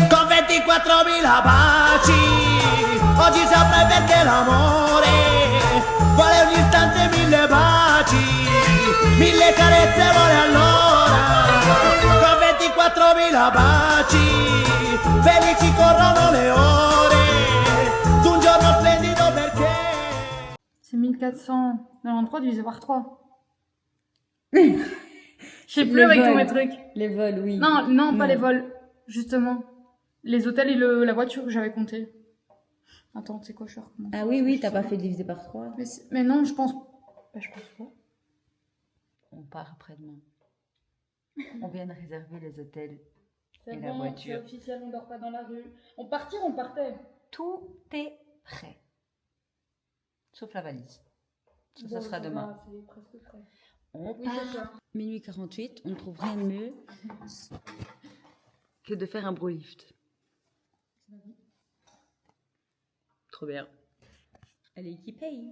Con 24.000 baci, oggi saprai perché l'amore vuole un istante 1000 baci, 1000 carezze vuole allora. Con 24.000 baci, felici corrono le ore, d'un giorno splendido perché... C'est 1493 divisé par 3. Je sais plus avec tous mes trucs. Les vols, oui. Non, pas les vols. Justement. Les hôtels et la voiture que j'avais compté. Attends, c'est quoi, je recommence. Ah oui, t'as pas fait diviser par 3. Mais non, je pense... Bah, je pense pas. On part après-demain. On vient de réserver les hôtels C'est et la voiture. C'est officiel, on dort pas dans la rue. On partait. Tout est prêt. Sauf la valise. Ça sera demain. C'est presque prêt. On Oui, c'est ça. Minuit 48, on ne trouve rien de mieux que de faire un brolift. Trop bien. Allez, qui paye?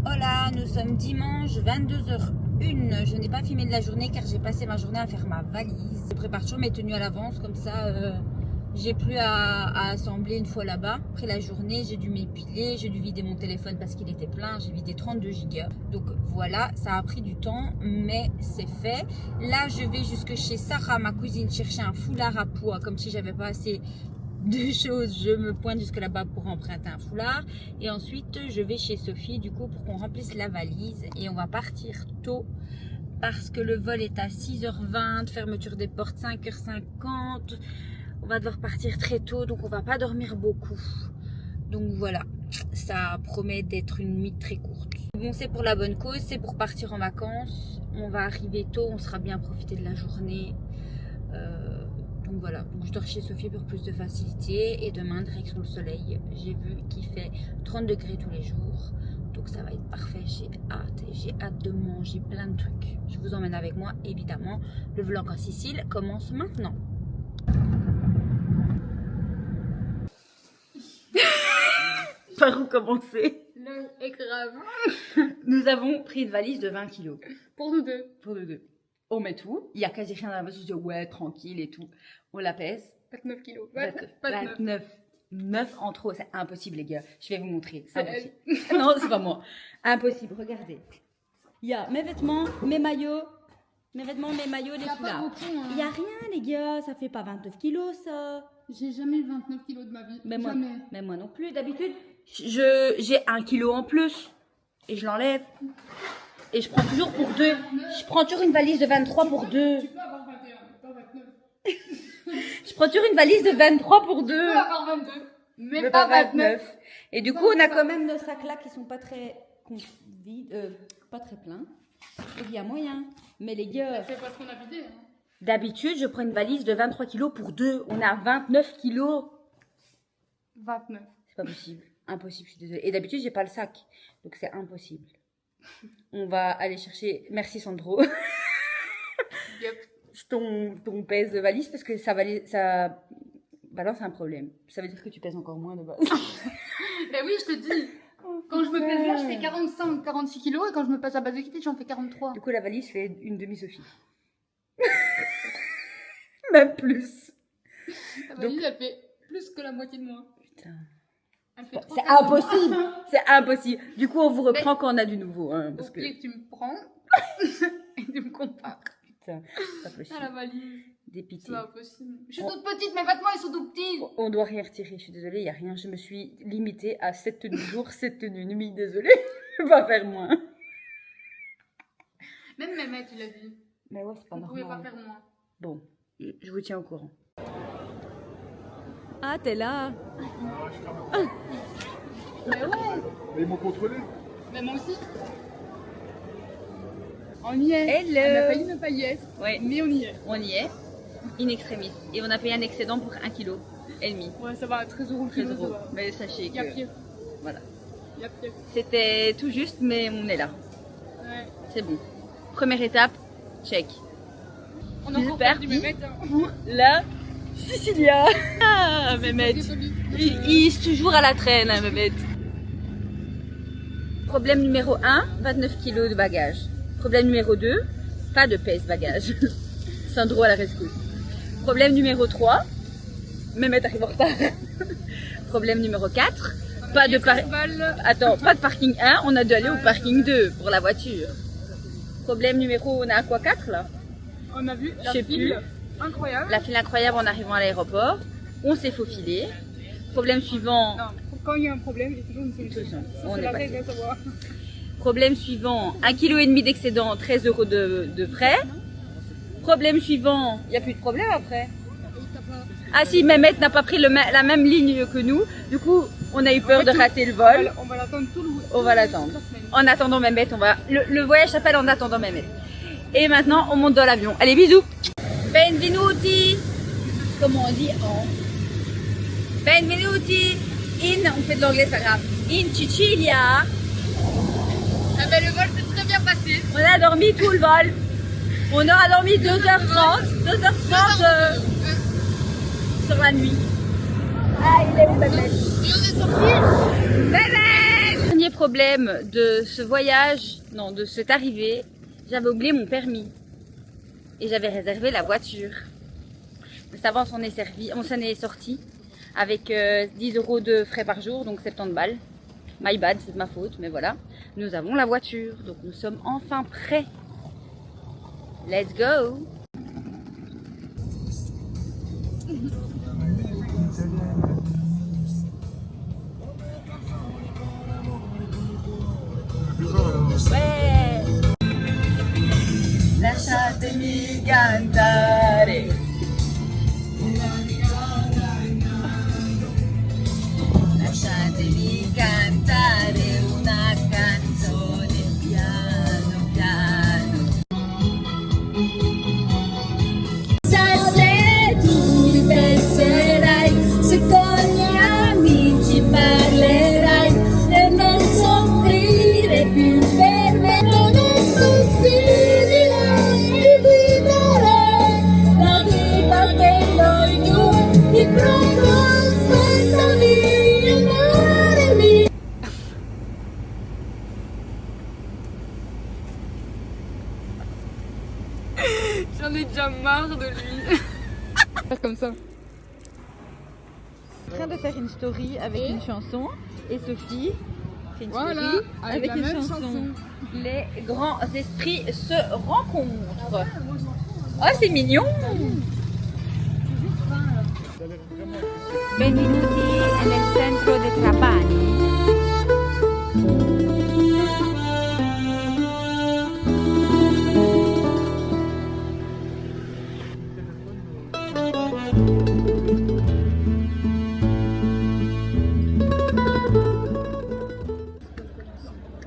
Hola, nous sommes dimanche 22h01. Je n'ai pas filmé de la journée car j'ai passé ma journée à faire ma valise. Je prépare toujours mes tenues à l'avance, comme ça j'ai plus à assembler une fois là-bas. Après la journée, j'ai dû m'épiler, j'ai dû vider mon téléphone parce qu'il était plein. J'ai vidé 32 gigas. Donc voilà, ça a pris du temps, mais c'est fait. Là, je vais jusque chez Sarah, ma cousine, chercher un foulard à pois, comme si j'avais pas assez de choses. Je me pointe jusque là-bas pour emprunter un foulard. Et ensuite, je vais chez Sophie, du coup, pour qu'on remplisse la valise. Et on va partir tôt parce que le vol est à 6h20, fermeture des portes 5h50. On va devoir partir très tôt, donc on va pas dormir beaucoup. Donc voilà, ça promet d'être une nuit très courte. Bon, c'est pour la bonne cause, c'est pour partir en vacances. On va arriver tôt, on sera bien profiter de la journée. Donc voilà, donc je dors chez Sophie pour plus de facilité. Et demain, direction le soleil. J'ai vu qu'il fait 30 degrés tous les jours. Donc ça va être parfait, j'ai hâte. Et j'ai hâte de manger plein de trucs. Je vous emmène avec moi, évidemment. Le vlog en Sicile commence maintenant. Par où commencer? Le est grave. Nous avons pris une valise de 20 kilos. Pour nous deux. Pour nous deux. On met tout. Il y a quasi rien dans la valise. Je dis ouais, tranquille et tout. On la pèse. 29 kilos. 29. 9 en trop. C'est impossible, les gars. Je vais vous montrer. C'est impossible. Non, c'est pas moi. Impossible. Regardez. Il y a mes vêtements, mes maillots. Mes vêtements, mes maillots, les foulards. Il n'y a rien, les gars. Ça fait pas 29 kilos, ça. J'ai jamais eu 29 kilos de ma vie. Mais moi, jamais. mais moi non plus. D'habitude, j'ai 1 kilo en plus. Et je l'enlève. Et je prends toujours pour 2. Je prends toujours une valise de 23 pour 2. Tu peux avoir 21, pas 29. Je prends toujours une valise de 23 pour 2. Tu peux avoir 22, mais pas pas 29. Et du coup, on a quand même nos sacs là qui sont pas très vides, pas très pleins. Donc il y a moyen. Mais les gars, C'est parce qu'on a vidé. Hein. d'habitude, je prends une valise de 23 kilos pour 2. On a 29 kilos. 29. C'est pas possible. Impossible, je suis désolée. Et d'habitude, j'ai pas le sac. Donc c'est impossible. On va aller chercher. Merci Sandro. Yep. ton pèse de valise parce que ça balance un problème. Ça veut dire que tu pèses encore moins de base. Ben oui, je te dis. Quand je me pèse là, je fais 45, 46 kilos. Et quand je me passe à base de quitter, j'en fais 43. Du coup, la valise fait une demi-Sophie. Même plus. La valise, elle fait plus que la moitié de moi. Putain. Elle fait C'est impossible. C'est impossible. Du coup, on vous reprend quand on a du nouveau. Hein, parce Au que... pire, tu me prends et tu me compares. Putain, c'est pas possible. Ah, la valise. Des C'est pitiés. pas possible. Je suis toute petite, mes vêtements, ils sont tout petits. On doit rien retirer. Je suis désolée, il n'y a rien. Je me suis limitée à 7 tenues jour, 7 tenues nuit. Désolée. Je vais pas faire moins. Même Mehmet, il a dit. Mais ouais, c'est pas On normal. pouvait pas faire moins. Bon, je vous tiens au courant. Ah, t'es là. Mais ouais. Mais ils m'ont contrôlé. Mais moi aussi. On y est. Hello. On a failli ne pas y être. Ouais. Mais on y est. On y est, in extremis. Et on a payé un excédent pour 1,5 kg. Ouais, ça va, 13 € le 13 kilo. ça euros. va. Mais sachez Il y a que... pire. Voilà. Il y a pire. C'était tout juste, mais on est là. Ouais. C'est bon. Première étape, check. On a encore Super. perdu Mehmet. Hein. Pour la Sicilia. Ah, Mehmet. Il est toujours à la traîne, hein, Mehmet. Problème numéro 1, 29 kg de bagages. Problème numéro 2, pas de pèse bagages. Sandro à la rescousse. Problème numéro 3. Mehmet arrive en retard. Problème numéro 4. Pas de parking 1, on a dû aller au parking 2 pour la voiture. Problème numéro, on a à quoi 4 là? On a vu Je sais plus. incroyable. La file incroyable en arrivant à l'aéroport. On s'est faufilé. Problème suivant. Non, quand il y a un problème, il y a toujours une solution. On C'est est la passé. règle à savoir. Problème suivant, 1,5 kg d'excédent, 13 € de frais. Problème suivant, il n'y a plus de problème après. Ah si, Mehmet n'a pas pris la même ligne que nous. Du coup, on a eu peur de rater le vol. On va l'attendre tout le On va l'attendre. En attendant Mehmet, le voyage s'appelle En attendant Mehmet. Et maintenant, on monte dans l'avion. Allez, bisous. Benvenuti. Comment on dit en? Benvenuti on fait de l'anglais, c'est pas grave. In Sicilia. Ah ben, le vol s'est très bien passé. On a dormi tout le vol. On aura dormi 2h30. 2h30 sur la nuit. Ah, il est où Mehmet? Et on est sorti. Mehmet! Dernier problème de ce voyage, non, de cette arrivée, j'avais oublié mon permis. Et j'avais réservé la voiture. Mais ça va, on s'en est sorti avec 10 € de frais par jour, donc 70 balles. My bad, c'est de ma faute, mais voilà. Nous avons la voiture, donc nous sommes enfin prêts. Let's go! Ouais! Lasciatemi cantare. Lasciatemi cantare una canzone piano piano. Se tu mi penserai, se con gli amici parlerai e non soffrire più per me, non è possibile, ti guiderai la vita che noi due, ti prego aspettami, amore mio. J'en ai déjà marre de lui. Faire comme ça. En train de faire une story avec une chanson et Sophie fait une Voilà, story avec la une même chanson. chanson. Les grands esprits se rencontrent. Oh, c'est mignon! Benvenuti nel centro de Trapani.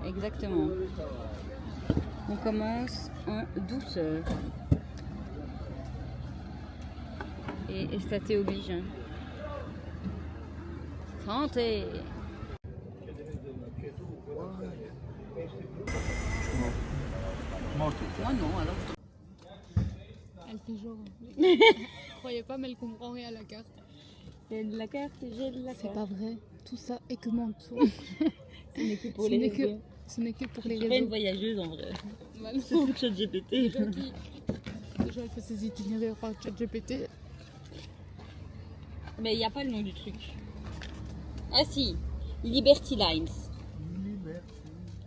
Exactement. On commence en douceur. Et estaté oblige. Hein. Santé! Moi non, alors. Elle fait genre. Croyez pas, mais elle comprend rien à la carte. C'est de la carte, j'ai de la C'est carte. pas vrai. Tout ça est que menton. Ce n'est que pour Ce les n'est réseaux. ce n'est que pour les Je suis pas une réseaux. voyageuse en vrai. Voilà. C'est pour ChatGPT. Déjà, elle fait ses itinéraires par ChatGPT. Mais il n'y a pas le nom du truc. Ah si, Liberty Lines.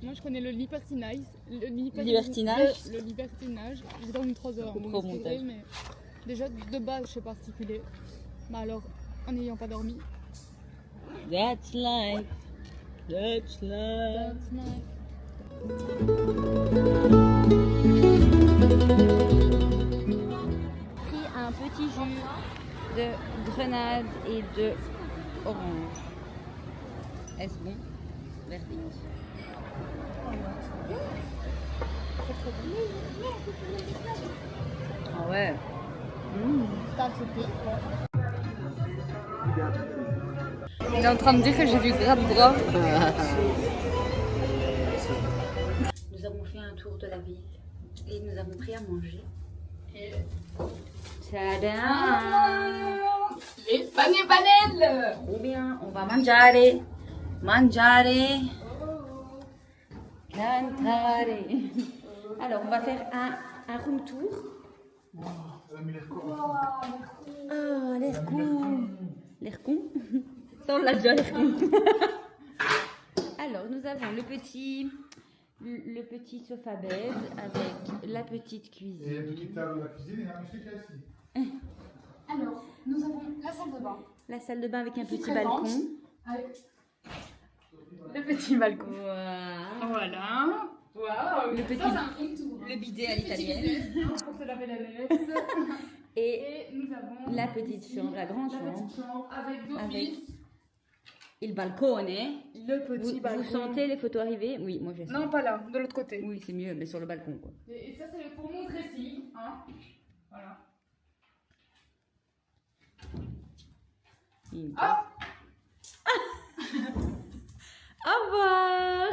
Moi, je connais le libertinage. Libertinage. Le libertinage. J'ai dormi 3 heures. Coupe Donc, au c'est montage. vrai, mais déjà, de base, je sais pas articuler. Mais alors, en n'ayant pas dormi. That's life. That's life. That's my- Pris un petit jus de grenade et de orange. Est-ce bon? Verdict. Ah ouais. Il est en train de dire que j'ai du gras de bras. Nous avons fait un tour de la ville et nous avons pris à manger. Tadam! Les panelles! Trop bien, on va mangiare. Mangiare. Cantare. Alors, on va faire un room tour. Oh, l'air con. L'air con. Ça, on l'a déjà, l'air con. Alors, nous avons le petit sofa bed avec la petite cuisine. Et la petite table de la cuisine et un monsieur qui est assis. Alors, nous avons la salle de bain. La salle de bain avec un Qui petit présente balcon. Avec le petit balcon. Wow. Voilà. Waouh. Le petit- Ça, c'est un truc tout. Le bidet à Le petit l'italienne. bidet pour se laver la tête. Et Et nous avons la petite ici chambre, la grande la chambre. petite chambre avec d'office il balcone. le petit Vous, balcon. vous sentez les photos arriver? Oui, moi je sens. Non, pas là, de l'autre côté. Oui, c'est mieux, mais sur le balcon quoi. Et ça, c'est pour mon dressing. Hein. Voilà. Ah. Au revoir.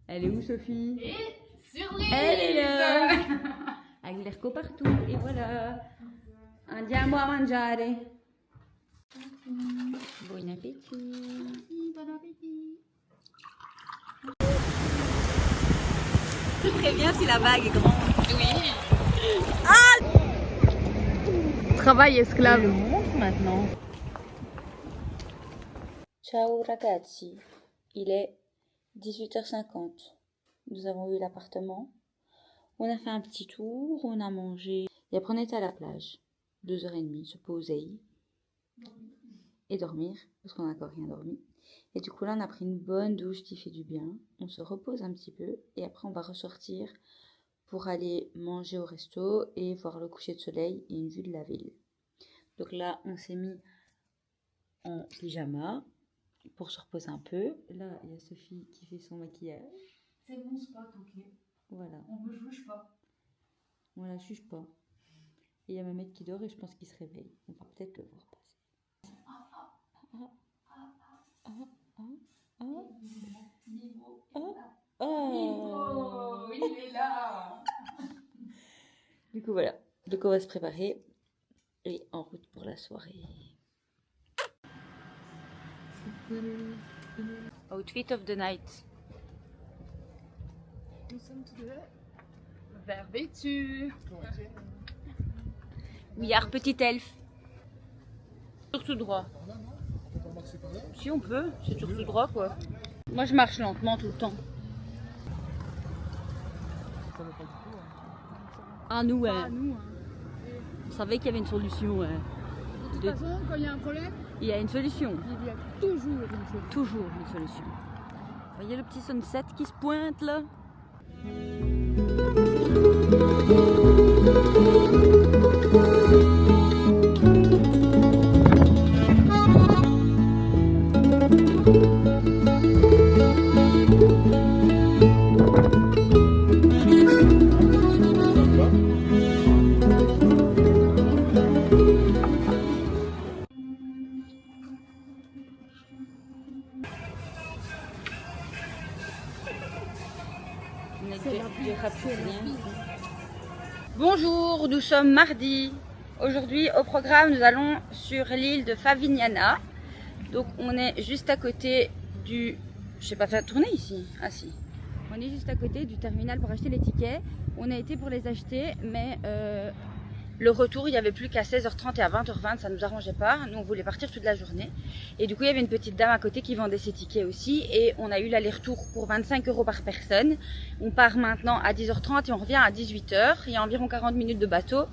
Elle est où Sophie? Et surprise. Elle est là. Avec l'erco partout. Et voilà. Andiamo a mangiare. Bon appétit. Bon appétit. Très bien si la vague est grande. Oui. Travail esclave. Le montre maintenant. Ciao ragazzi. Il est 18h50. Nous avons eu l'appartement. On a fait un petit tour, on a mangé. Et après on était à la plage. 2h30, se poser. Et dormir, parce qu'on n'a encore rien dormi. Et du coup là on a pris une bonne douche qui fait du bien. On se repose un petit peu. Et après on va ressortir pour aller manger au resto et voir le coucher de soleil et une vue de la ville. Donc là on s'est mis en pyjama pour se reposer un peu. Là il y a Sophie qui fait son maquillage. C'est bon spot, ok. Voilà, On ne juge pas. on la juge pas. Et il y a Mehmet qui dort et je pense qu'il se réveille. On va peut-être le voir passer. Oh, il est là. Du coup voilà, donc on va se préparer et en route pour la soirée. Outfit of the night. Nous sommes tous deux vert vêtus. We are petit elfe. Surtout droit. Si on peut, c'est surtout droit quoi. Moi je marche lentement tout le temps. Ah nous ouais. Nous, hein. On savait qu'il y avait une solution. De toute façon, quand il y a un problème, Il y a une solution. il y a toujours une solution. Toujours une solution. Vous voyez le petit sunset qui se pointe là? Bonjour, nous sommes mardi. Aujourd'hui au programme nous allons sur l'île de Favignana. Donc on est juste à côté du... Je sais pas faire tourner ici. Ah si. On est juste à côté du terminal pour acheter les tickets. On a été pour les acheter mais le retour il n'y avait plus qu'à 16h30 et à 20h20, ça ne nous arrangeait pas. Nous on voulait partir toute la journée. Et du coup il y avait une petite dame à côté qui vendait ses tickets aussi. Et on a eu l'aller-retour pour 25 € par personne. On part maintenant à 10h30 et on revient à 18h. Il y a environ 40 minutes de bateau.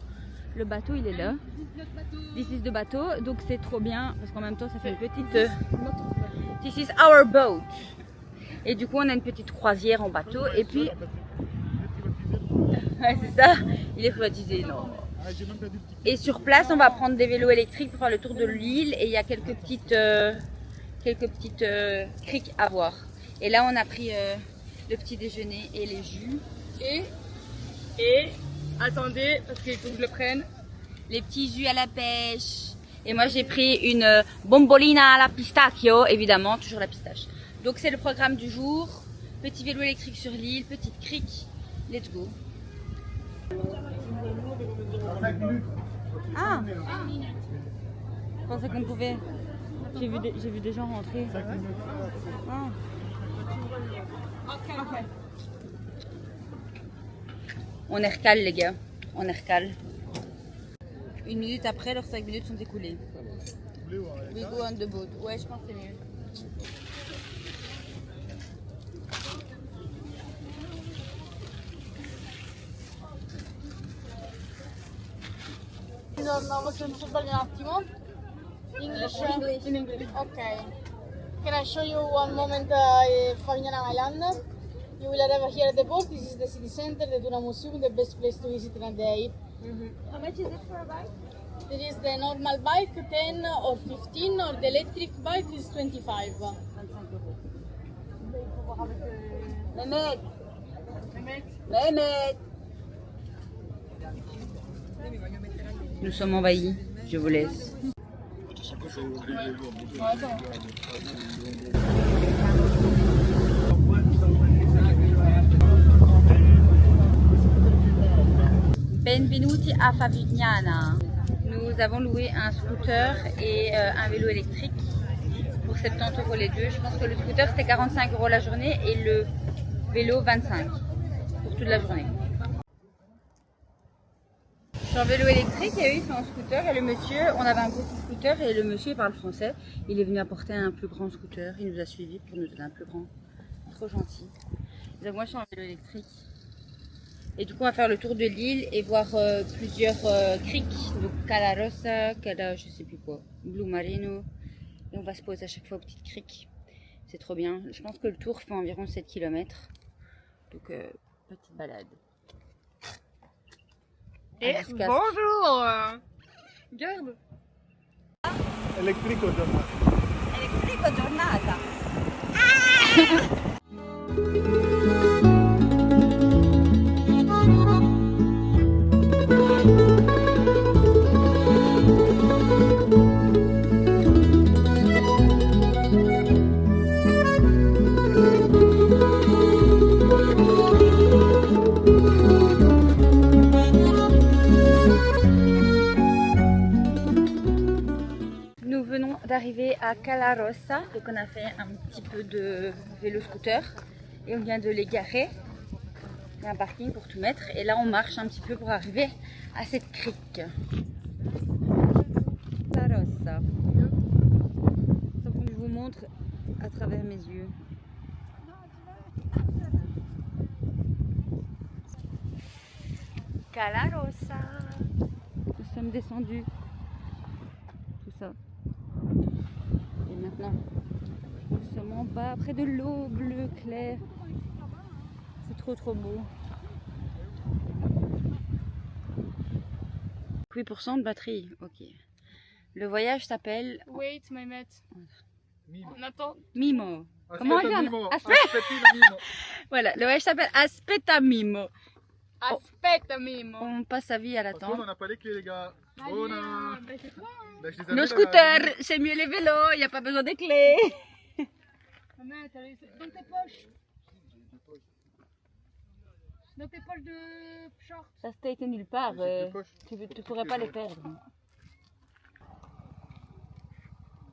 Le bateau il est là. 19 de bateau, donc c'est trop bien parce qu'en même temps ça fait une petite... This is our boat. Et du coup on a une petite croisière en bateau et puis... Ouais, c'est ça, il est privatisé, non. Et sur place on va prendre des vélos électriques pour faire le tour de l'île et il y a quelques petites criques à voir. Et là on a pris le petit déjeuner et les jus. Et attendez, parce qu'il faut que je le prenne. Les petits jus à la pêche. Et moi j'ai pris une bombolina à la pistachio, évidemment, toujours la pistache. Donc c'est le programme du jour. Petit vélo électrique sur l'île, petite crique. Let's go. Ah, je pensais qu'on pouvait. J'ai vu des gens rentrer. Ah. On est recale les gars, on est recale. 1 minute après, leurs 5 minutes sont écoulées. We go on the boat. Ouais, je pense que c'est mieux. Buongiorno, posso sbagliare un attimo? English? In English. Okay. Can I show you one moment Favignana Island? You will arrive here at the port. This is the city center, the Tuna Museum, the best place to visit in a day. How much is it for a bike? There is the normal bike, 10 or 15, or the electric bike is 25. 25 €. Mehmet. Mehmet. Nous sommes envahis, je vous laisse. Benvenuti a Favignana. Nous avons loué un scooter et un vélo électrique pour 70 € les deux. Je pense que le scooter c'était 45 € la journée et le vélo 25 pour toute la journée. Je suis en vélo électrique et eux ils sont en scooter et le monsieur, on avait un petit scooter et le monsieur il parle français. Il est venu apporter un plus grand scooter, il nous a suivis pour nous donner un plus grand. Trop gentil. Donc moi je suis en vélo électrique. Et du coup on va faire le tour de l'île et voir plusieurs criques. Donc Calarossa, Cala je sais plus quoi, Blue Marino. Et on va se poser à chaque fois aux petites criques. C'est trop bien. Je pense que le tour fait environ 7 km. Donc petite balade. Et bonjour! Regarde! Electrico giornata. Electrico giornata. Nous venons d'arriver à Calarossa, donc on a fait un petit peu de vélo scooter et on vient de les garer. Il y a un parking pour tout mettre et là on marche un petit peu pour arriver à cette crique. Calarossa. Ça faut que je vous montre à travers mes yeux. Calarossa. Nous sommes descendus. Tout ça. Et maintenant, nous sommes en bas, près de l'eau bleu clair. C'est trop beau. 8% de batterie, ok. Le voyage s'appelle Wait, Mehmet. Mimo. On attend. Mimo. Comment on dit Mimo. Aspe- Aspettino Mimo. Voilà, le voyage s'appelle Aspetta Mimo. Aspetta, Mimo. On passe sa vie à Par contre, on l'attendre. n'a pas les clés, les gars. Oh non. Ben, c'est toi. Ben, je les avais Nos dans la- scooters, c'est mieux les vélos, il n'y a pas besoin des clés. Mehmet, t'as laissé dans tes poches. Dans tes poches de short. Ça s'était été nulle part, J'ai deux poches. tu pourrais pas les perdre.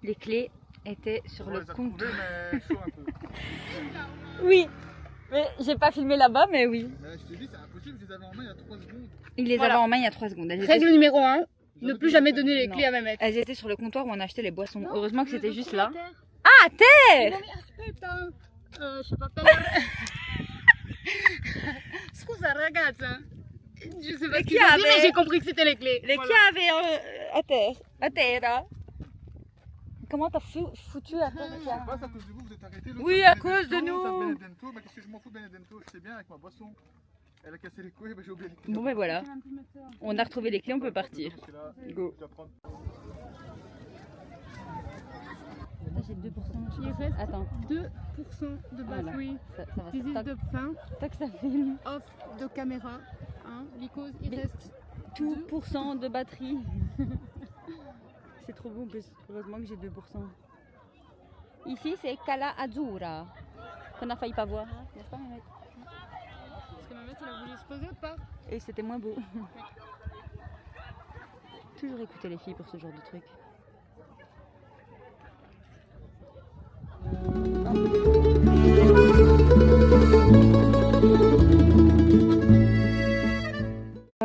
Les clés étaient sur On le les a compte. trouvés, mais chaud un peu. Oui, mais j'ai pas filmé là-bas, mais oui. Mais je t'ai dit, c'est impossible, je les avais en main il y a 3 secondes. Il les Voilà. avait en main il y a 3 secondes. Elles étaient, Règle numéro 1, ne J'avais plus dit jamais ça. donner les Non. clés à Mehmet. elles étaient sur le comptoir où on achetait les boissons. Heureusement que c'était juste là. Ah, Ah, terre! non, mais aspetta. Je sais pas. Scusa ragazza. Je sais pas ce qui qu'ils ont dit, avait- mais j'ai compris que c'était les clés. Les Voilà. chiavi à terre. À terre. Comment t'as foutu à terre? Je sais pas, c'est à cause de vous, vous êtes arrêtés. l'autre, Oui, ça à cause de Benedetto, ça nous. Benedetto, mais qu'est-ce que je m'en fous de Benedetto, je sais bien avec ma boisson. Elle a cassé les couilles, ben j'ai oublié les clés. Bon, ben voilà. On a retrouvé les clés, on peut partir. Parce que là, Go. je dois prendre. J'ai 2%. Il reste Attends, 2% de voilà. batterie. Ça va. This is Tac, the fin tac, ça filme. of the camera. Hein, because il Mais- reste 2% de batterie. C'est trop beau en plus. Heureusement que j'ai 2%. Ici, c'est Cala Azzurra. Qu'on a failli pas voir. N'est-ce pas, Mehmet? Parce que Mehmet il a voulu se poser ou pas? Et c'était moins beau. Toujours écouter les filles pour ce genre de truc.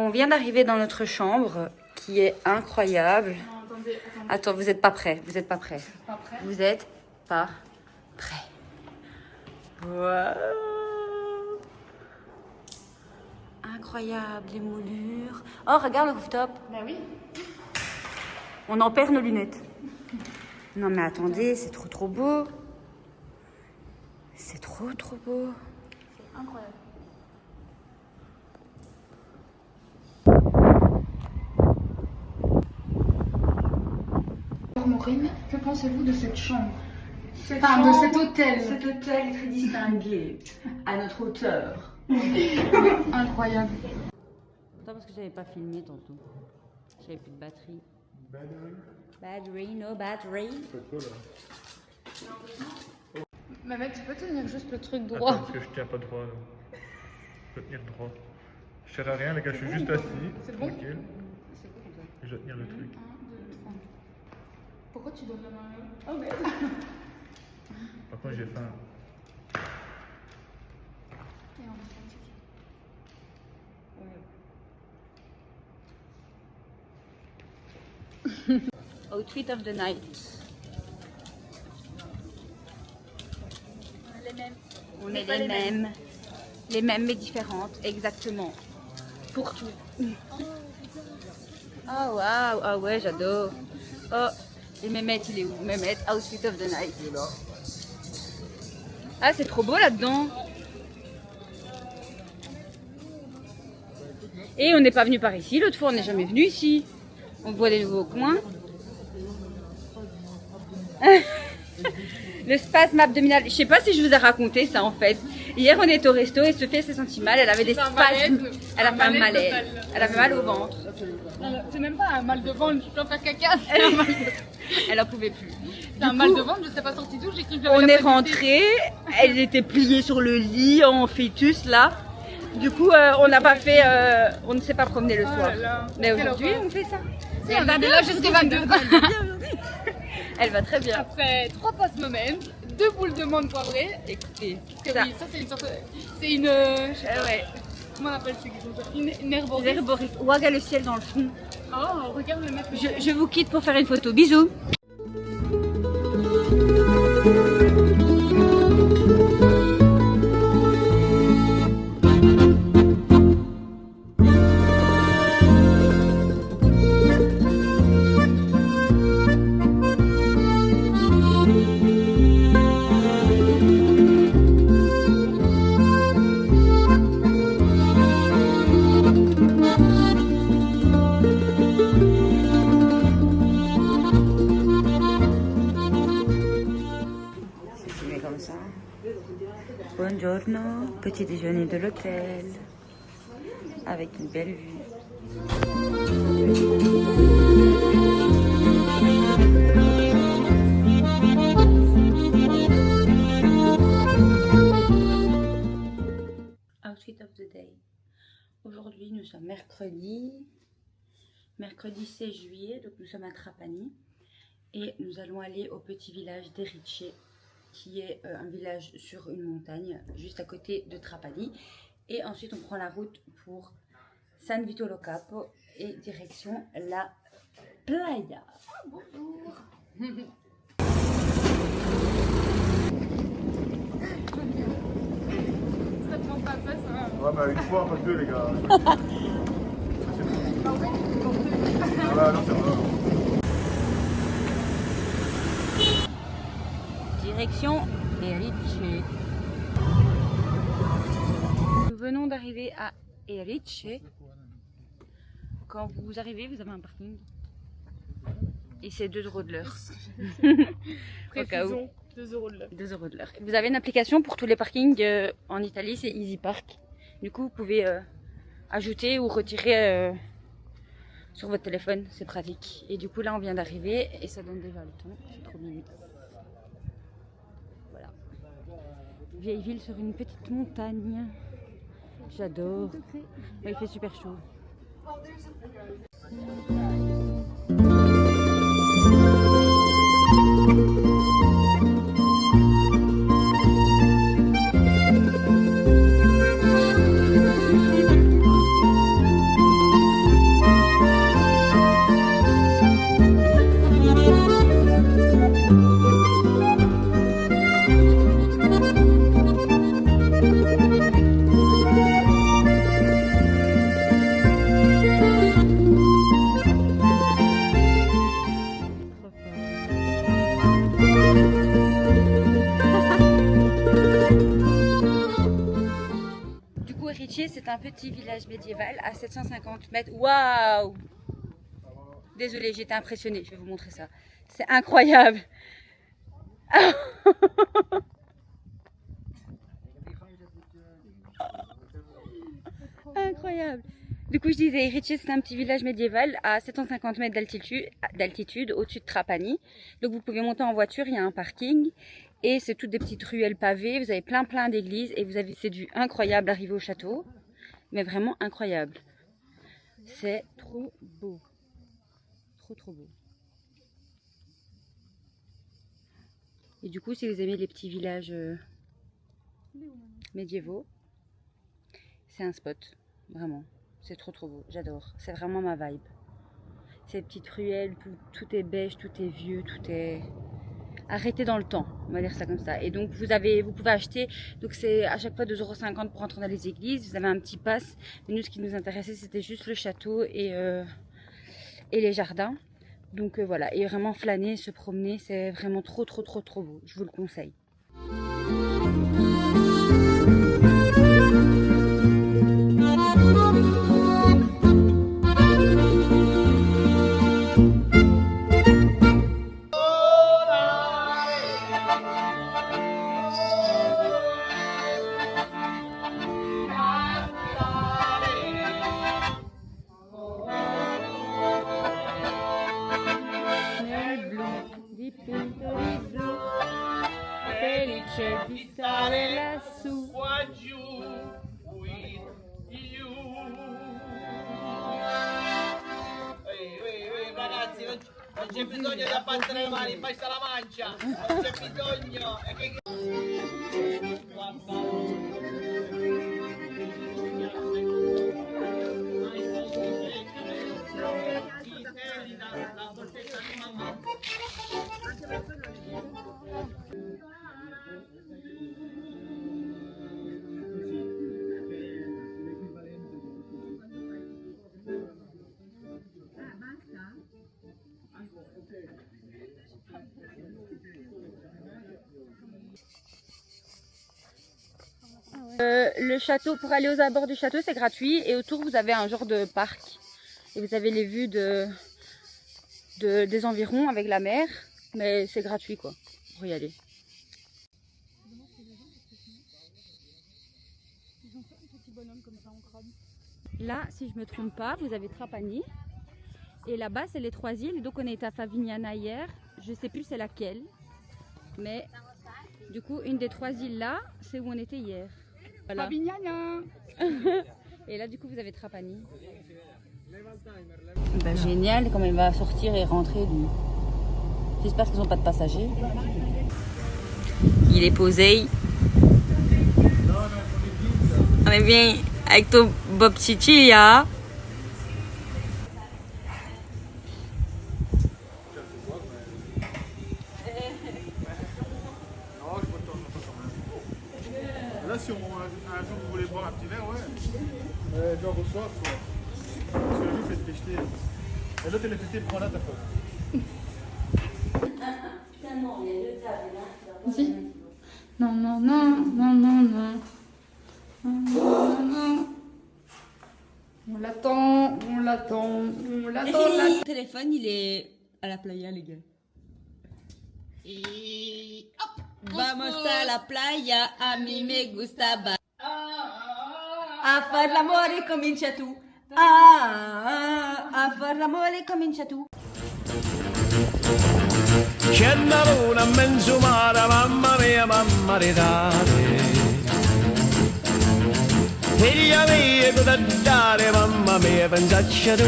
On vient d'arriver dans notre chambre qui est incroyable. Non, attendez. Attends, vous n'êtes pas prêts. Vous n'êtes pas prêts. Pas prêt? Vous êtes pas prêts. Wow. Incroyable, les moulures. Oh, regarde le rooftop. Bah oui. On en perd nos lunettes. Non mais attendez, c'est trop beau. C'est trop beau. C'est incroyable. Maureen, que pensez-vous de cette chambre? Enfin, de cet hôtel. Cet hôtel est très distingué, à notre hauteur. Incroyable. Pourtant parce que j'avais pas filmé tantôt. J'avais plus de batterie. Battery, no battery. Mehmet, tu peux tenir juste le truc droit? Attends, parce que je tiens pas droit. Là. Je peux tenir droit. Je sers à rien, les gars, je suis juste assis. C'est bon? Tranquille. Et je dois tenir le truc. 1, 2, 3. Pourquoi tu donnes la main là? Oh merde. Par contre, j'ai faim. Et on est fatigué. Outfit of the night. Les mêmes. On est les mêmes. Les mêmes mais différentes, exactement. Pour tout. Oh waouh, ah ouais, j'adore. Oh, et Mehmet, il est où? Mehmet, outfit of the night. Il est là. Ah, c'est trop beau là-dedans. Et on n'est pas venu par ici, l'autre fois on n'est jamais venu ici. On voit des nouveaux coins. Le spasme abdominal. Je sais pas si je vous ai raconté ça en fait. Hier on était au resto et Sophie s'est sentie mal. Elle avait des spasmes. Elle a fait un malaise. Elle avait mal au ventre. C'est même pas un mal de ventre, je dois faire caca. C'est un mal de... Elle en pouvait plus. C'est un mal de ventre, je sais pas sorti d'où, j'ai cru que j'avais On la est petite- rentré. Elle était pliée sur le lit en fœtus là. Du coup, on n'a pas fait. On ne s'est pas promené le Oh soir. là là. Mais Quelle aujourd'hui, horreur. on fait ça. Si, on est là jusqu'à 22. Elle va très bien. Après 3 passes moment, 2 boules de menthe poivrée. Écoutez, Parce que ça. oui, ça c'est une sorte de... C'est une... Ouais. Comment on appelle ça? Une herboriste. Herboriste. Ouaga le ciel dans le fond. Oh, regarde le mec. Je vous quitte pour faire une photo. Bisous. C'est filmé comme ça. Buongiorno, petit déjeuner de l'hôtel. Avec une belle vue. Outfit of the day. Aujourd'hui, nous sommes mercredi 16 juillet, donc nous sommes à Trapani. Et nous allons aller au petit village d'Erice, qui est un village sur une montagne, juste à côté de Trapani. Et ensuite, on prend la route pour San Vito lo Capo et direction la playa. Bonjour. Ouais, bah une fois, pas deux, les gars. Ah bah non, c'est vrai. Direction Erice. Nous venons d'arriver à Erice. Quand vous arrivez, vous avez un parking. Et c'est 2 € de l'heure. Au cas où. 2 € de l'heure. 2 € de l'heure. Vous avez une application pour tous les parkings en Italie, c'est Easy Park. Du coup, vous pouvez ajouter ou retirer sur votre téléphone, c'est pratique. Et du coup, là, on vient d'arriver et ça donne déjà le temps. C'est trop mignon. Voilà. Vieille ville sur une petite montagne. J'adore. Ouais, il fait super chaud. petit village médiéval à 750 mètres. Waouh! Désolée, j'étais impressionnée. Je vais vous montrer ça. C'est incroyable. Incroyable. Du coup, je disais, Irice, c'est un petit village médiéval à 750 mètres d'altitude au-dessus de Trapani. Donc, vous pouvez monter en voiture, il y a un parking. Et c'est toutes des petites ruelles pavées. Vous avez plein d'églises. Et c'est du incroyable d'arriver au château. Mais vraiment incroyable. C'est trop beau. Trop beau. Et du coup, si vous aimez les petits villages médiévaux, c'est un spot. Vraiment. C'est trop beau. J'adore. C'est vraiment ma vibe. Ces petites ruelles, tout est beige, tout est vieux, tout est arrêté dans le temps. On va dire ça comme ça. Et donc, vous pouvez acheter. Donc, c'est à chaque fois 2,50 € pour entrer dans les églises. Vous avez un petit pass. Mais nous, ce qui nous intéressait, c'était juste le château et les jardins. Donc voilà, et vraiment flâner, se promener, c'est vraiment trop beau, je vous le conseille. Felice di stare lassù Qua giù with you. Ragazzi, non c'è bisogno di abbattere le mani, basta la mancia. Non c'è bisogno. Le château, pour aller aux abords du château, c'est gratuit et autour vous avez un genre de parc et vous avez les vues des environs avec la mer, mais c'est gratuit quoi pour y aller. Là, si je me trompe pas, vous avez Trapani et là-bas c'est les 3 îles. Donc on est à Favignana hier, je sais plus c'est laquelle, mais du coup une des 3 îles là, c'est où on était hier. Voilà. Favignana. Et là du coup vous avez Trapani. Ben, génial, comme elle va sortir et rentrer. J'espère qu'ils n'ont pas de passagers. Il est posé. On est bien avec ton Bob Cicilia. Là, si un jour vous voulez boire un petit verre, ouais. Genre au soir, quoi. Parce que le jour, fait pêcher. Et l'autre, elle est pétée, prends là ta faute. Si. Non, non, non, non, non, non. Non, non. On l'attend, on l'attend, on l'attend. Le téléphone, il est à la playa, les gars. Vamos a la playa, a mí me gusta a far l'amore comincia tu. A far l'amore comincia tu. C'è una luna in mezzo mare, mamma mia, mamma ridare. Figlia mia, cosa dare, mamma mia, pensaccia tu.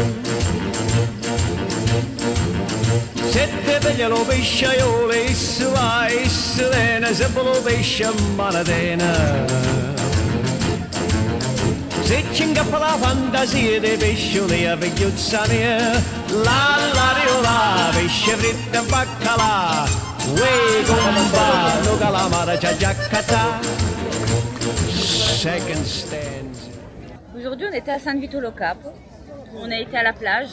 Sette figlie lo pesciaiole, issu va, issu viene, sempre lo pesce a manatena. Se ci ingappa la fantasia dei pescioli a vegliuzza mia, la riola, pesce fritto e baccalà, uè come va, lo calamara c'ha già catà. Second stanza. Aujourd'hui, on était à San-Vito-lo-Cap. On a été à la plage.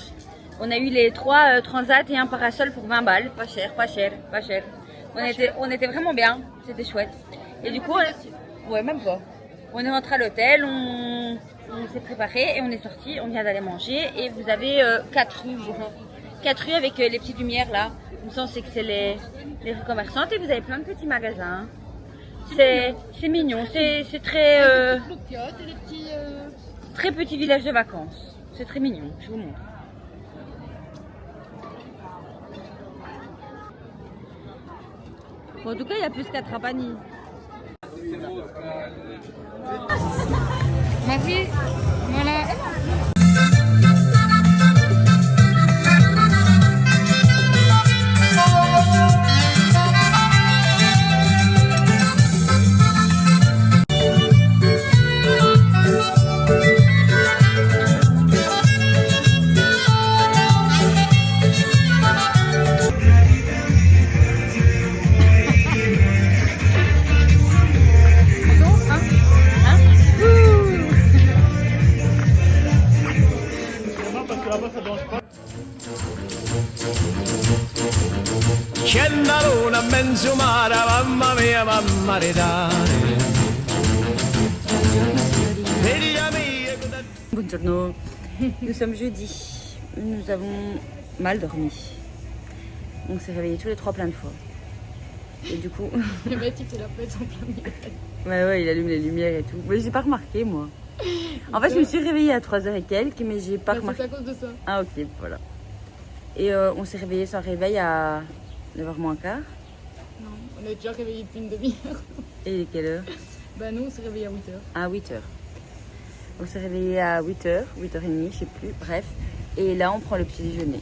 On a eu les 3 transats et un parasol pour 20 balles. Pas cher, pas cher, pas cher. On était vraiment bien. C'était chouette. Et du coup, ouais, même pas. On est rentré à l'hôtel. On s'est préparé et on est sorti, on vient d'aller manger et vous avez 4 rues, je dirais. 4 rues avec les petites lumières là. Comme ça on sait que c'est les rues commerçantes et vous avez plein de petits magasins. C'est mignon, c'est très très petit village de vacances. C'est très mignon, je vous montre. Bon, en tout cas, il y a plus qu'à Trapani. Ma fille, voilà. C'è una luna in mezzo mare, mamma mia, mamma ridare. Figlia mia, Buongiorno. Nous sommes jeudi. Nous avons mal dormi. On s'est réveillés tous les 3 plein de fois. Et du coup... Le mec il fait la fête en plein milieu. Ouais, il allume les lumières et tout. Mais j'ai pas remarqué, moi. En fait, je me suis réveillée à 3h et quelques, mais j'ai pas remarqué. C'est à cause de ça. Ah, ok, voilà. Et on s'est réveillé sans réveil à 9h moins quart. Non, on est déjà réveillés depuis une demi-heure. Et il est quelle heure? Bah nous on s'est réveillés à 8h. À 8h. On s'est réveillé à 8h, 8h30, je sais plus, bref. Et là, on prend le petit déjeuner.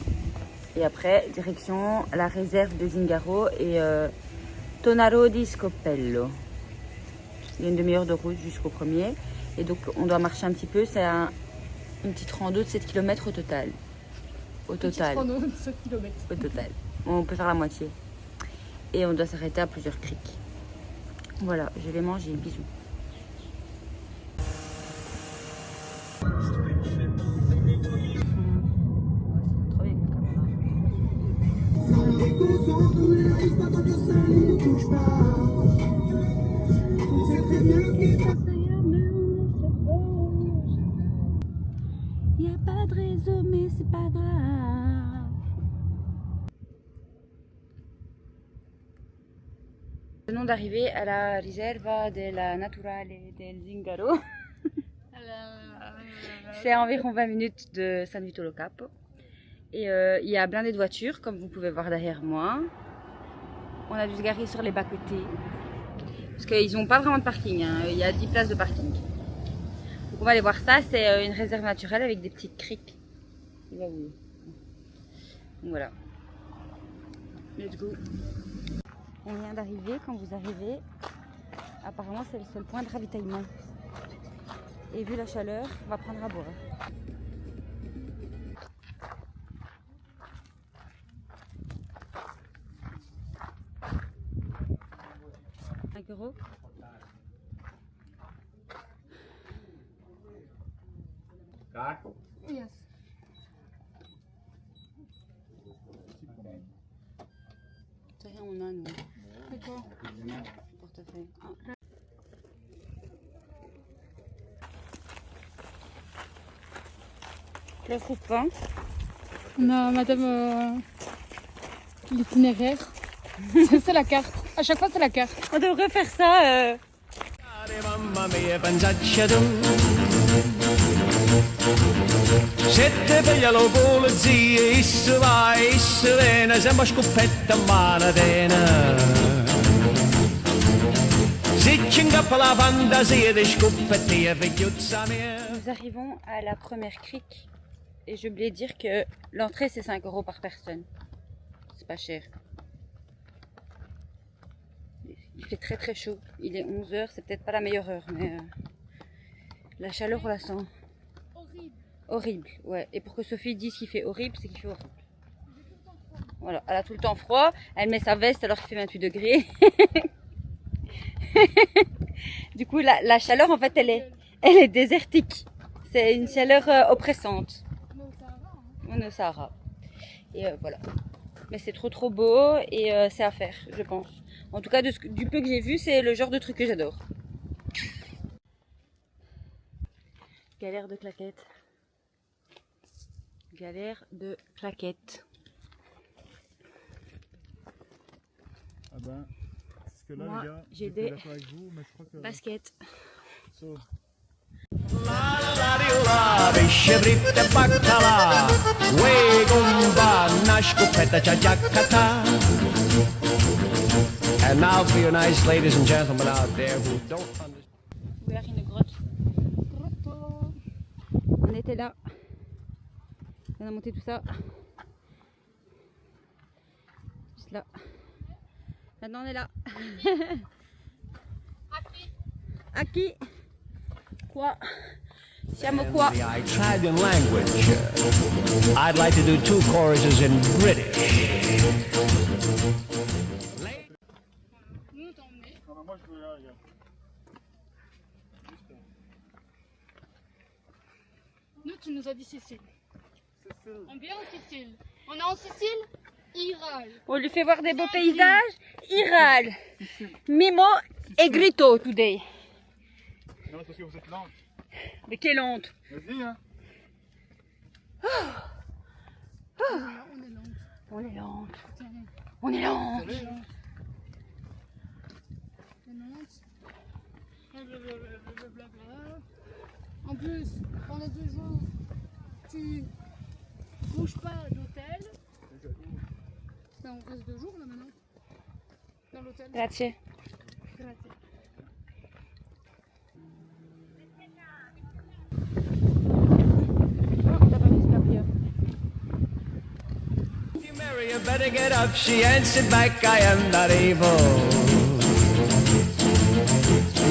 Et après, direction la réserve de Zingaro et Tonaro di Scopello. Il y a une demi-heure de route jusqu'au premier. Et donc, on doit marcher un petit peu. C'est une petite rando de 7 km au total. Au total. Petite rando de 7 km. Au total. On peut faire la moitié. Et on doit s'arrêter à plusieurs criques. Voilà, je vais manger. Bisous. Il n'y a pas de réseau, mais c'est pas grave. Nous venons d'arriver à la Riserva della Naturale del Zingaro. C'est à environ 20 minutes de San Vitolo Capo. Et il y a blindé de voitures, comme vous pouvez voir derrière moi. On a dû se garer sur les bas-côtés. Parce qu'ils n'ont pas vraiment de parking, hein. Il y a 10 places de parking. Donc on va aller voir ça, c'est une réserve naturelle avec des petites criques. Donc voilà. Let's go. On vient d'arriver, quand vous arrivez, apparemment c'est le seul point de ravitaillement. Et vu la chaleur, on va prendre à boire. €5. Yes. C'est rien, on a nous. C'est quoi? Portefeuille. Ah. Le groupe 1. On a madame l'itinéraire. C'est la carte. À chaque fois c'est la carte. On devrait faire ça. mamma mia, pensaccia tu. Se te piglia lo polizia, issa va, issa viene, sembra scoppetta in mano tena. Se ci ingappa la fantasia di scoppettia, figliuzza mia. Nous arrivons à la première crique. Et j'ai oublié de dire que l'entrée c'est 5 € par personne. C'est pas cher. Il fait très très chaud. Il est 11h, c'est peut-être pas la meilleure heure, mais la chaleur on la sent. Horrible. Horrible, ouais. Et pour que Sophie dise qu'il fait horrible, c'est qu'il fait horrible. Voilà, elle a tout le temps froid. Elle met sa veste alors qu'il fait 28 degrés. Du coup, la chaleur en fait, elle est désertique. C'est une chaleur oppressante. On est au Sahara. Et voilà. Mais c'est trop beau et c'est à faire, je pense. En tout cas, du peu que j'ai vu, c'est le genre de truc que j'adore. Galère de claquettes. Galère de claquettes. Ah ben, parce que là, Moi, les gars, j'ai j'étais des d'accord avec vous, mais je crois que... baskets. So, La la di la, pesce fritto e baccalà. Uè gumba, una scopetta c'ha giaccata. And now for you nice ladies and gentlemen out there who don't understand. Ouvert une grotte. On était là. On a monté tout ça. Juste là. Maintenant on est là. Aki. Quoi? Siamo qua. The Italian language. I'd like to do 2 choruses in British. Nous, t'as emmené. non, mais moi, je veux là, les gars. Nous, tu nous as dit Sicile. Cécile. On vient en Sicile. On est en Sicile, il râle. On lui fait voir des beaux paysages. Il râle. Mimo et grito today. Non, c'est parce que vous êtes lente. Mais quelle honte. Vas-y, hein. On est lent. On est lente. Tiens, On est lente. Allez, hein. on est lent. Blablabla. En plus, pendant 2 jours, tu bouges pas d'hôtel. Ben, on reste 2 jours là maintenant. Dans l'hôtel. Grazie. Grazie. Oh, t'as pas mis ce papier. Mary, you better get up. She answered back, I am not able.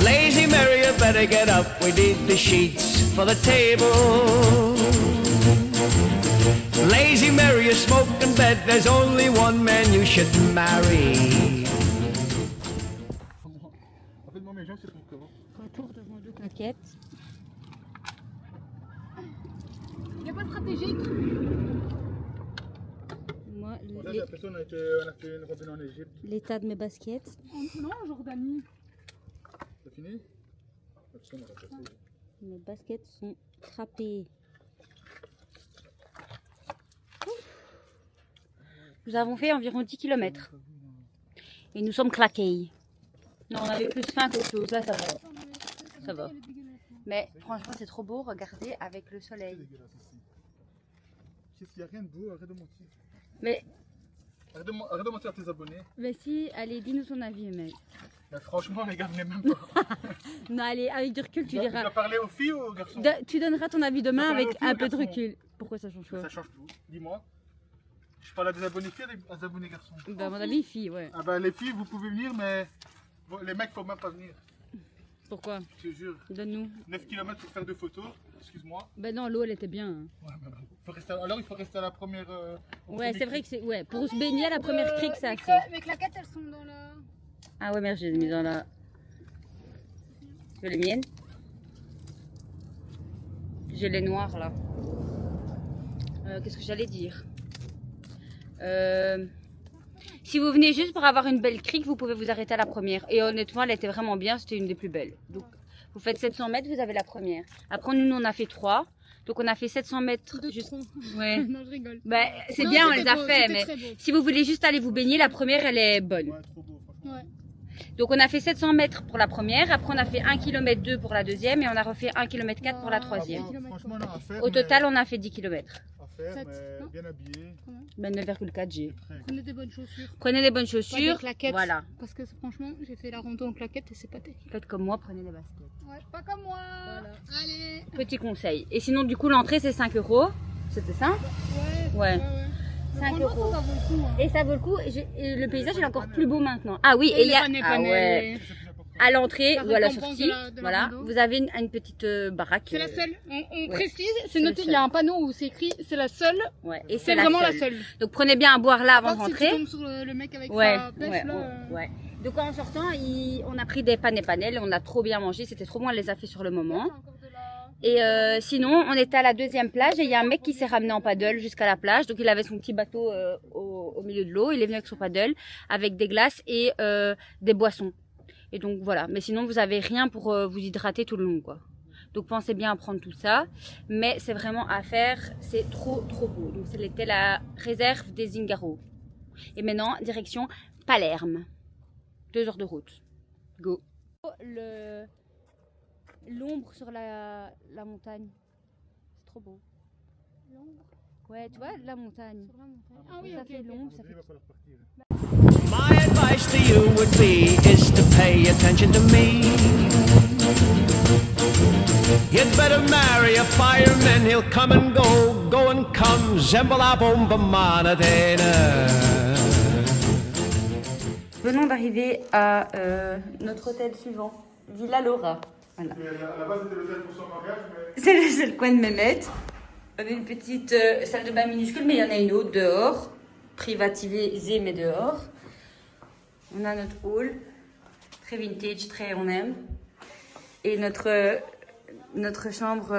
Lazy Mary, you better get up. We need the sheets for the table. Lazy Mary, you smoke in bed. There's only one man you should marry. En fait, moi, mes gens, c'est pour comment? Retour devant 2 claquettes. Il n'y a pas stratégique. Moi, Bon, là, j'ai l'impression qu'on a fait une randonnée en Égypte. l'état de mes baskets. Non, en Jordanie. C'est fini? Ah, putain, on va passer. Mes baskets sont trapées. Nous avons fait environ 10 km. Et nous sommes claqués. Non, on avait plus faim qu'autre chose. Là, ça va. Ça va. Mais franchement, c'est trop beau. Regardez avec le C'est soleil. dégueulasse ici. Qu'est-ce qu'il y a? Rien de beau, arrête de mentir. Mais Arrête de mentir à tes abonnés. si, allez, dis-nous ton avis, mec. Mais franchement, les gars, venez même pas. Non, allez, avec du recul, tu Tu diras. vas parler aux filles ou aux garçons? Tu donneras ton avis demain Tu avec parles aux un filles peu ou de aux garçons? recul. Pourquoi ça change quoi? Ça change tout. Dis-moi. Je parle à des abonnés filles et à des abonnés garçons. Bah, à mon avis, fille, ouais. Ah bah les filles, vous pouvez venir, mais les mecs, faut même pas venir. Pourquoi? Je te jure. Donne-nous. 9 km pour faire 2 photos, excuse-moi. Ben non, l'eau, elle était bien. Hein. Ouais, mais bon. Alors il faut rester à la première... au Ouais, premier c'est vrai cri. que c'est. Ouais, pour se baigner à la première crique, c'est assez. Mes claquettes, elles sont dans la... Ah ouais, merde, j'ai mis dans la. Tu veux les miennes? J'ai les noirs là. Qu'est-ce que j'allais dire? Si vous venez juste pour avoir une belle crique, vous pouvez vous arrêter à la première. Et honnêtement, elle était vraiment bien, c'était une des plus belles. Donc, vous faites 700 mètres, vous avez la première. Après, nous, on a fait 3. Donc, on a fait 700 mètres. De Juste... tronc. Ouais. Non, je rigole. Bah, c'est Non, bien, on c'était les a beau, fait, c'était mais très beau. si vous voulez juste aller vous baigner, la première, elle est bonne. Ouais, trop beau, franchement. Ouais. Donc, on a fait 700 mètres pour la première. Après, on a fait 1 km 2 pour la deuxième. Et on a refait 1 km 4 pour la Ah, troisième. bon. Franchement, non, à faire. Au mais- total, on a fait 10 km. À faire, Sept, mais non bien habillé. Ben 9,4 G. Prenez des bonnes chaussures. Prenez des bonnes Pas des chaussures. claquettes. Voilà. Parce que franchement, j'ai fait la rando en claquettes et c'est pas terrible. Faites comme moi, prenez des baskets. Ouais, pas comme moi. Allez. Petit conseil. Et sinon, du coup, l'entrée, c'est 5 €. C'était ça? Ouais. Ouais. 5 Franchement, €. ça vaut le coup. Hein. Et ça vaut le coup. Et le paysage, il est encore plus beau maintenant. Ah oui, et il y a. Ah ouais. C'est plus important. À l'entrée La ou à la récompense sortie, de la voilà, rando. vous avez une petite baraque. C'est la seule. On précise, c'est c'est la noté, seule. il y a un panneau où c'est écrit, c'est la seule. Ouais, et C'est vraiment la seule. Donc prenez bien à boire là avant de Pas si tu rentrer. tombes sur le mec avec Ouais, sa pêche ouais, là. ouais. Donc en sortant, on a pris des pannes et panels, on a trop bien mangé, c'était trop bon, on les a fait sur le moment. Encore de la- Et sinon, on était à la deuxième plage et il y a un mec qui s'est ramené en paddle jusqu'à la plage. Donc il avait son petit bateau au milieu de l'eau, il est venu avec son paddle avec des glaces et des boissons. Et donc voilà, mais sinon vous avez rien pour vous hydrater tout le long quoi. Donc pensez bien à prendre tout ça. Mais c'est vraiment à faire, c'est trop beau. Donc c'était la réserve des Zingaro. Et maintenant, direction Palerme. 2 heures de route. Go. L'ombre sur la montagne. C'est trop beau. L'ombre Ouais, tu vois, la montagne. sur la montagne. Ah oui, Ça ok. fait ok. l'ombre, ça Il fait... va falloir partir. My advice to you would be is to pay attention to me. You'd better marry a fireman, he'll come and go and come, zembala bomba manadena. Venons d'arriver à notre hôtel suivant, Villa Laura. Voilà. À la base, c'était l'hôtel pour son mariage, mais C'est le coin de Mehmet. On a une petite salle de bain minuscule, mais il y en a une autre dehors. Privatisée, mais dehors. On a notre hall. Très vintage, très on aime. Et notre chambre...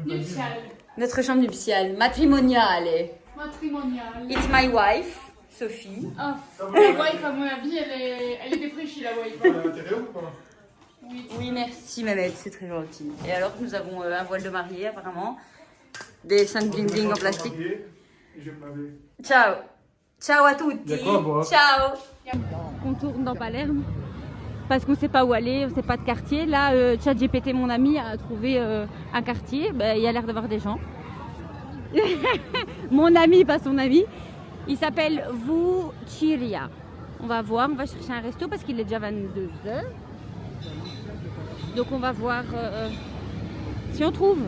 Nuptial. notre chambre nuptiale, matrimoniale. Matrimonial. It's my wife, Sophie. Ah, la wife, à mon avis, elle est défraîchie, la wife. à l'intérieur ou pas? Oui. Oui, merci Mehmet, c'est très gentil. Et alors, nous avons un voile de mariée, apparemment. Des 5 bling-bling en plastique. Et je vais me laver. Ciao. Ciao à tutti. Il y a quoi à boire? Ciao. On tourne dans Palerme parce qu'on ne sait pas où aller, on ne sait pas de quartier. Là, ChatGPT, mon ami, a trouvé un quartier. Ben, il y a l'air d'avoir des gens. Mon ami, pas son ami. Il s'appelle Vuciria. On va voir, on va chercher un resto parce qu'il est déjà 22h. Donc on va voir si on trouve.